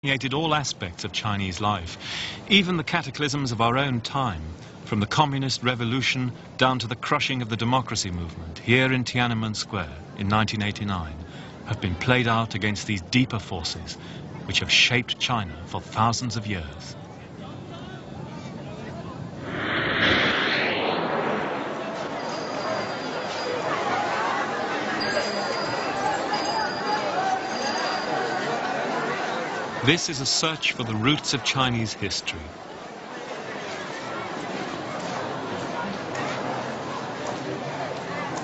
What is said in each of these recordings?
permeated all aspects of Chinese life, even the cataclysms of our own time, from the communist revolution down to the crushing of the democracy movement here in Tiananmen Square in 1989, have been played out against these deeper forces which have shaped China for thousands of years. This is a search for the roots of Chinese history.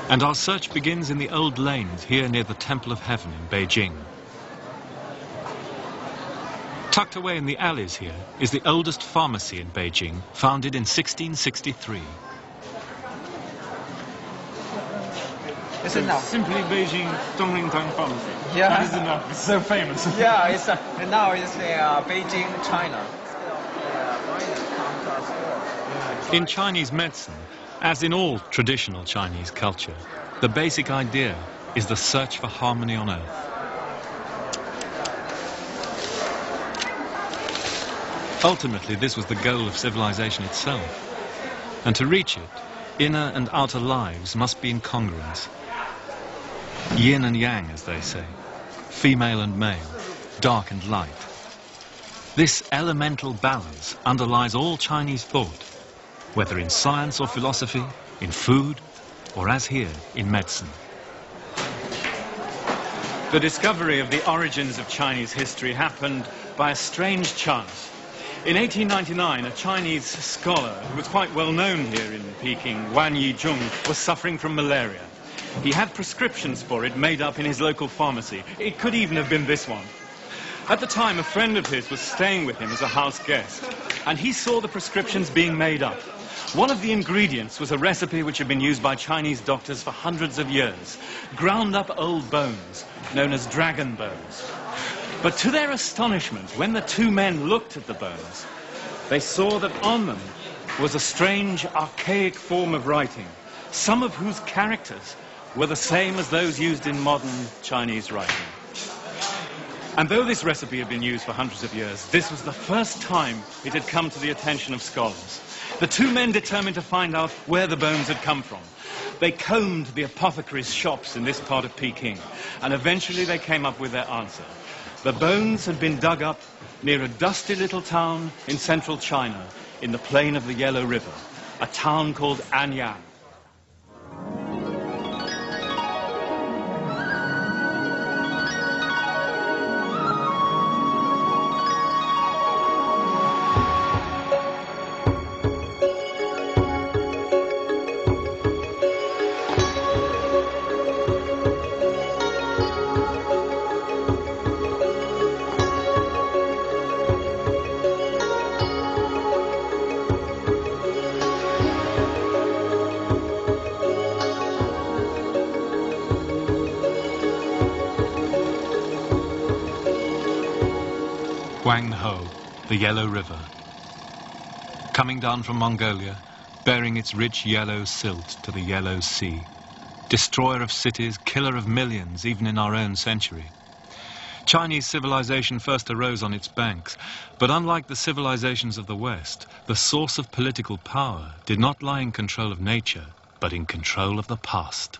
And our search begins in the old lanes here near the Temple of Heaven in Beijing. Tucked away in the alleys here is the oldest pharmacy in Beijing, founded in 1663. It's simply Beijing Dongling Pharmacy. Yeah. It is enough. It's so famous. Yeah, and now it's Beijing, China. In Chinese medicine, as in all traditional Chinese culture, the basic idea is the search for harmony on earth. Ultimately, this was the goal of civilization itself. And to reach it, inner and outer lives must be in congruence. Yin and yang, as they say, female and male, dark and light. This elemental balance underlies all Chinese thought, whether in science or philosophy, in food, or as here, in medicine. The discovery of the origins of Chinese history happened by a strange chance. In 1899, a Chinese scholar who was quite well known here in Peking, Wan Yizhong, was suffering from malaria. He had prescriptions for it made up in his local pharmacy. It could even have been this one. At the time, a friend of his was staying with him as a house guest, and he saw the prescriptions being made up. One of the ingredients was a recipe which had been used by Chinese doctors for hundreds of years. Ground up old bones, known as dragon bones. But to their astonishment, when the two men looked at the bones, they saw that on them was a strange, archaic form of writing, some of whose characters were the same as those used in modern Chinese writing. And though this recipe had been used for hundreds of years, this was the first time it had come to the attention of scholars. The two men determined to find out where the bones had come from. They combed the apothecaries' shops in this part of Peking, and eventually they came up with their answer. The bones had been dug up near a dusty little town in central China, in the plain of the Yellow River, a town called Anyang. The Yellow River, coming down from Mongolia, bearing its rich yellow silt to the Yellow Sea, destroyer of cities, killer of millions, even in our own century. Chinese civilization first arose on its banks, but unlike the civilizations of the West, the source of political power did not lie in control of nature, but in control of the past.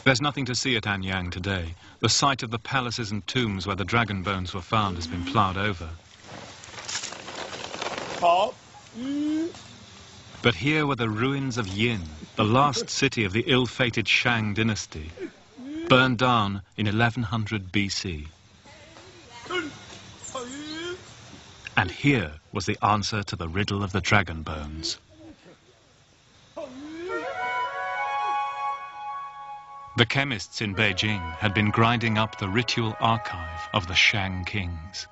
There's nothing to see at Anyang today. The site of the palaces and tombs where the dragon bones were found has been ploughed over. But here were the ruins of Yin, the last city of the ill-fated Shang dynasty, burned down in 1100 BC. And here was the answer to the riddle of the dragon bones. The chemists in Beijing had been grinding up the ritual archive of the Shang kings.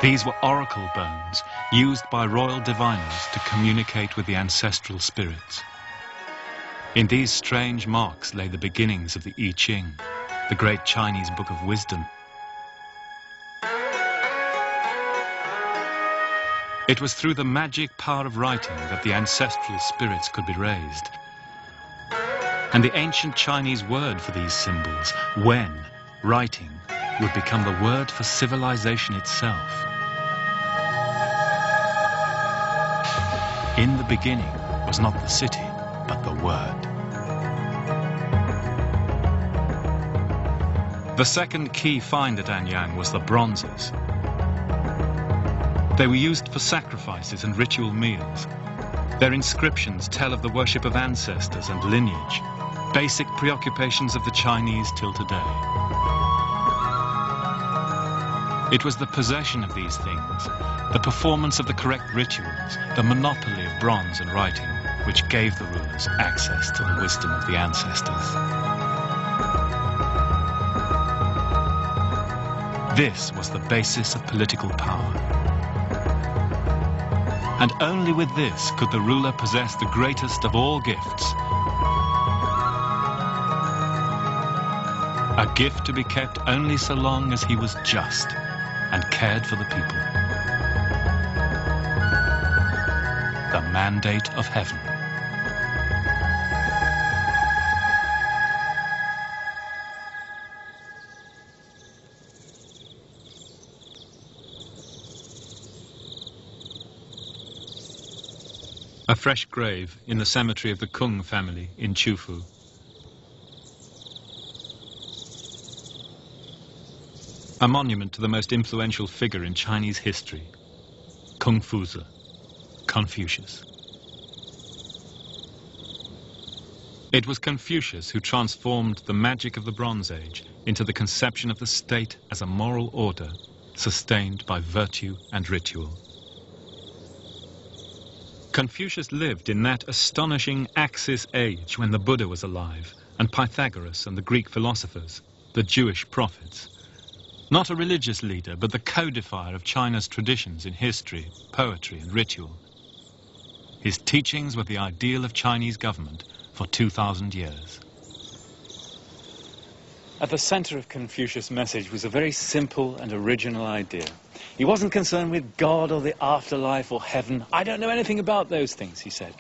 These were oracle bones used by royal diviners to communicate with the ancestral spirits. In these strange marks lay the beginnings of the I Ching, the great Chinese book of wisdom. It was through the magic power of writing that the ancestral spirits could be raised. And the ancient Chinese word for these symbols, wen, writing, would become the word for civilization itself. In the beginning was not the city, but the word. The second key find at Anyang was the bronzes. They were used for sacrifices and ritual meals. Their inscriptions tell of the worship of ancestors and lineage, basic preoccupations of the Chinese till today. It was the possession of these things, the performance of the correct rituals, the monopoly of bronze and writing, which gave the rulers access to the wisdom of the ancestors. This was the basis of political power. And only with this could the ruler possess the greatest of all gifts. A gift to be kept only so long as he was just and cared for the people. The mandate of heaven. A fresh grave in the cemetery of the Kung family in Chufu. A monument to the most influential figure in Chinese history, Confucius, Confucius. It was Confucius who transformed the magic of the Bronze Age into the conception of the state as a moral order sustained by virtue and ritual. Confucius lived in that astonishing Axis age when the Buddha was alive, and Pythagoras and the Greek philosophers, the Jewish prophets. Not a religious leader, but the codifier of China's traditions in history, poetry and ritual. His teachings were the ideal of Chinese government for 2,000 years. At the center of Confucius' message was a very simple and original idea. He wasn't concerned with God or the afterlife or heaven. I don't know anything about those things, he said.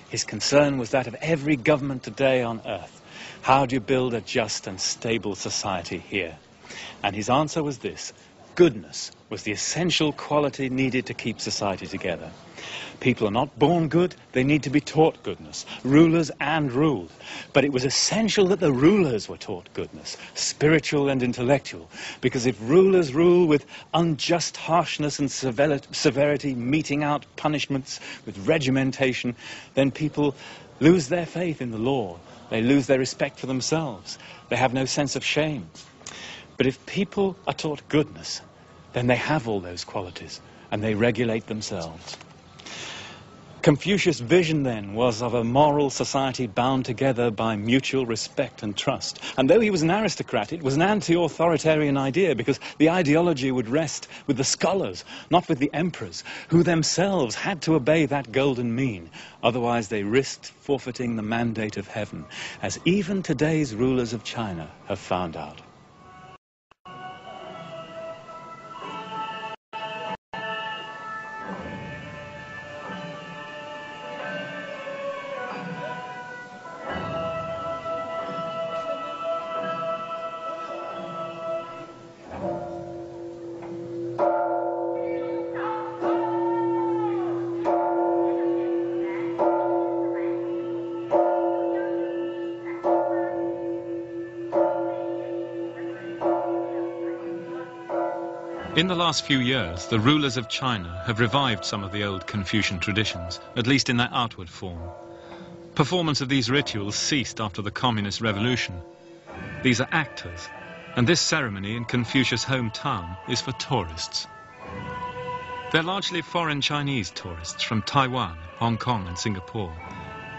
His concern was that of every government today on earth. How do you build a just and stable society here? And his answer was this: goodness was the essential quality needed to keep society together. People are not born good, they need to be taught goodness, rulers and ruled. But it was essential that the rulers were taught goodness, spiritual and intellectual, because if rulers rule with unjust harshness and severity, meting out punishments with regimentation, then people lose their faith in the law, they lose their respect for themselves, they have no sense of shame. But if people are taught goodness, then they have all those qualities and they regulate themselves. Confucius' vision then was of a moral society bound together by mutual respect and trust. And though he was an aristocrat, it was an anti-authoritarian idea, because the ideology would rest with the scholars, not with the emperors, who themselves had to obey that golden mean. Otherwise they risked forfeiting the mandate of heaven, as even today's rulers of China have found out. In the last few years, the rulers of China have revived some of the old Confucian traditions, at least in their outward form. Performance of these rituals ceased after the Communist Revolution. These are actors, and this ceremony in Confucius' hometown is for tourists. They're largely foreign Chinese tourists from Taiwan, Hong Kong and Singapore,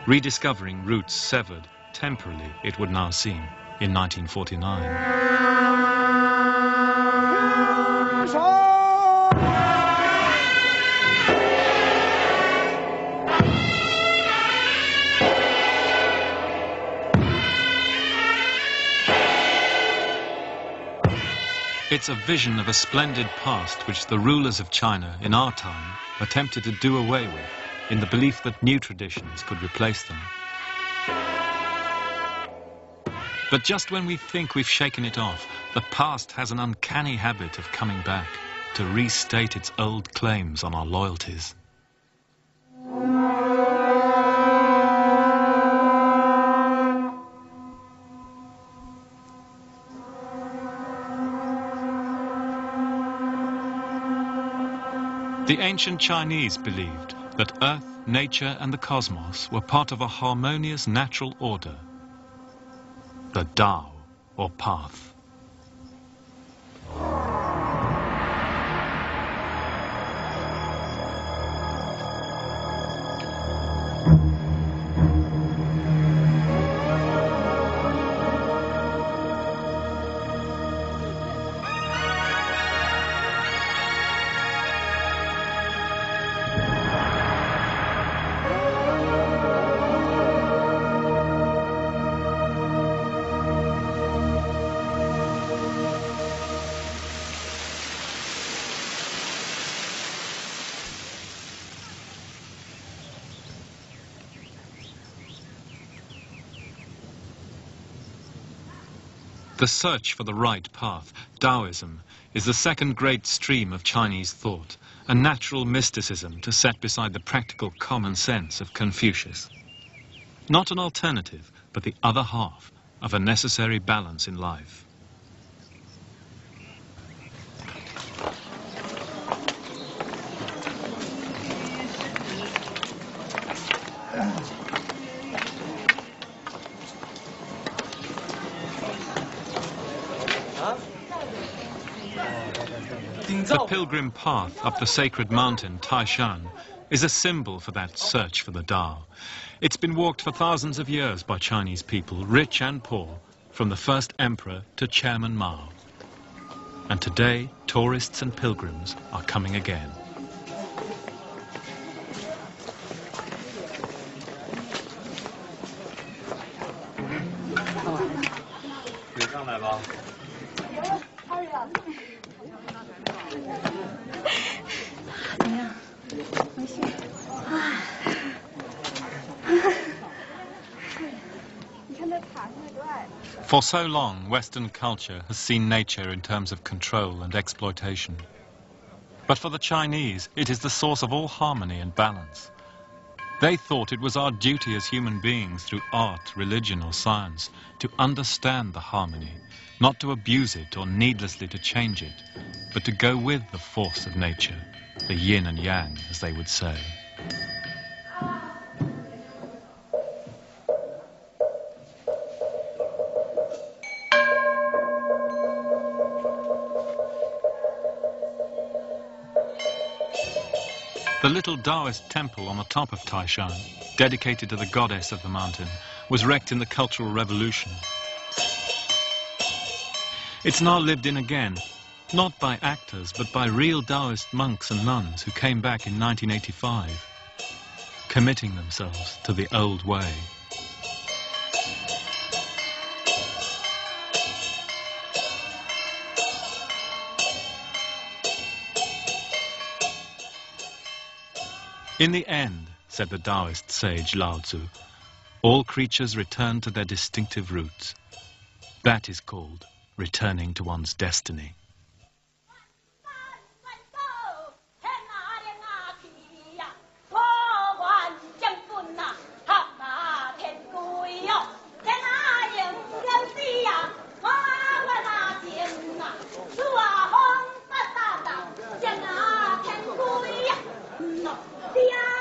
rediscovering roots severed, temporarily it would now seem, in 1949. It's a vision of a splendid past which the rulers of China in our time attempted to do away with, in the belief that new traditions could replace them. But just when we think we've shaken it off, the past has an uncanny habit of coming back to restate its old claims on our loyalties. The ancient Chinese believed that Earth, nature and the cosmos were part of a harmonious natural order, the Tao, or path. The search for the right path, Taoism, is the second great stream of Chinese thought, a natural mysticism to set beside the practical common sense of Confucius. Not an alternative, but the other half of a necessary balance in life. The pilgrim path up the sacred mountain, Tian, is a symbol for that search for the Tao. It's been walked for thousands of years by Chinese people, rich and poor, from the first emperor to Chairman Mao. And today, tourists and pilgrims are coming again. For so long, Western culture has seen nature in terms of control and exploitation. But for the Chinese, it is the source of all harmony and balance. They thought it was our duty as human beings, through art, religion or science, to understand the harmony, not to abuse it or needlessly to change it, but to go with the force of nature, the yin and yang, as they would say. The little Taoist temple on the top of Tian, dedicated to the goddess of the mountain, was wrecked in the Cultural Revolution. It's now lived in again, not by actors, but by real Taoist monks and nuns who came back in 1985, committing themselves to the old way. In the end, said the Taoist sage Lao Tzu, all creatures return to their distinctive roots. That is called returning to one's destiny.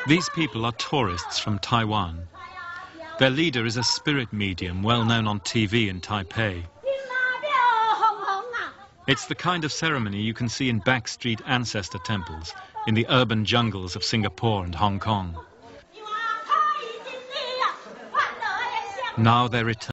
These people are tourists from Taiwan. Their leader is a spirit medium well known on TV in Taipei. It's the kind of ceremony you can see in backstreet ancestor temples in the urban jungles of Singapore and Hong Kong. Now they're returning.